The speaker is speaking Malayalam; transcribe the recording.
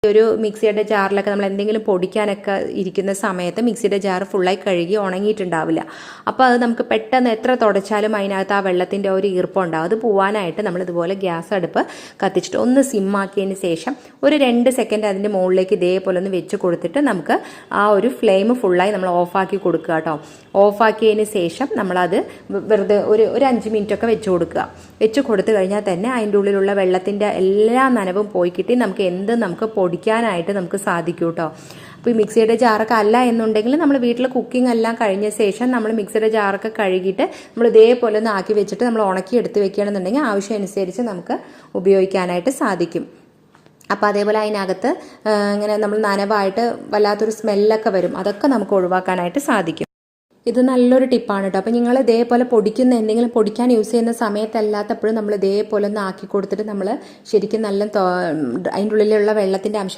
ഒരു മിക്സിയുടെ ജാറിലൊക്കെ നമ്മൾ എന്തെങ്കിലും പൊടിക്കാനൊക്കെ ഇരിക്കുന്ന സമയത്ത് മിക്സിയുടെ ജാർ ഫുള്ളായി കഴുകി ഉണങ്ങിയിട്ടുണ്ടാവില്ല. അപ്പോൾ അത് നമുക്ക് പെട്ടെന്ന് എത്ര തുടച്ചാലും അതിനകത്ത് ആ വെള്ളത്തിൻ്റെ ഒരു ഈർപ്പമുണ്ടാവും. അത് പോവാനായിട്ട് നമ്മൾ ഇതുപോലെ ഗ്യാസ് അടുപ്പ് കത്തിച്ചിട്ട് ഒന്ന് സിമ്മാക്കിയതിന് ശേഷം ഒരു 2 സെക്കൻഡ് അതിൻ്റെ മുകളിലേക്ക് ഇതേപോലെ ഒന്ന് വെച്ച് കൊടുത്തിട്ട് നമുക്ക് ആ ഒരു ഫ്ലെയിം ഫുള്ളായി നമ്മൾ ഓഫാക്കി കൊടുക്കുക കേട്ടോ. ഓഫാക്കിയതിന് ശേഷം നമ്മളത് വെറുതെ ഒരു 5 മിനിറ്റൊക്കെ വെച്ച് കൊടുക്കുക. വെച്ച് കൊടുത്തു കഴിഞ്ഞാൽ തന്നെ അതിൻ്റെ ഉള്ളിലുള്ള വെള്ളത്തിൻ്റെ എല്ലാ നനവും പോയി കിട്ടി നമുക്ക് പൊടിക്കാനായിട്ട് നമുക്ക് സാധിക്കും കേട്ടോ. അപ്പോൾ ഈ മിക്സിയുടെ ജാറൊക്കെ അല്ല എന്നുണ്ടെങ്കിൽ നമ്മൾ വീട്ടിൽ കുക്കിംഗ് എല്ലാം കഴിഞ്ഞ ശേഷം നമ്മൾ മിക്സിയുടെ ജാറൊക്കെ കഴുകിയിട്ട് നമ്മൾ ഇതേപോലെ ഒന്ന് ആക്കി വെച്ചിട്ട് നമ്മൾ ഉണക്കി എടുത്ത് വെക്കുകയാണെന്നുണ്ടെങ്കിൽ ആവശ്യം അനുസരിച്ച് നമുക്ക് ഉപയോഗിക്കാനായിട്ട് സാധിക്കും. അപ്പോൾ അതേപോലെ അതിനകത്ത് ഇങ്ങനെ നമ്മൾ നനവായിട്ട് വല്ലാത്തൊരു സ്മെല്ലൊക്കെ വരും. അതൊക്കെ നമുക്ക് ഒഴിവാക്കാനായിട്ട് സാധിക്കും. ഇത് നല്ലൊരു ടിപ്പാണ് കേട്ടോ. അപ്പോൾ നിങ്ങൾ ഇതേപോലെ പൊടിക്കുന്ന എന്തെങ്കിലും പൊടിക്കാൻ യൂസ് ചെയ്യുന്ന സമയത്തല്ലാത്തപ്പോഴും നമ്മൾ ഇതേപോലെ ഒന്ന് ആക്കി കൊടുത്തിട്ട് നമ്മൾ ശരിക്കും നല്ല അതിൻ്റെ ഉള്ളിലുള്ള വെള്ളത്തിൻ്റെ അംശം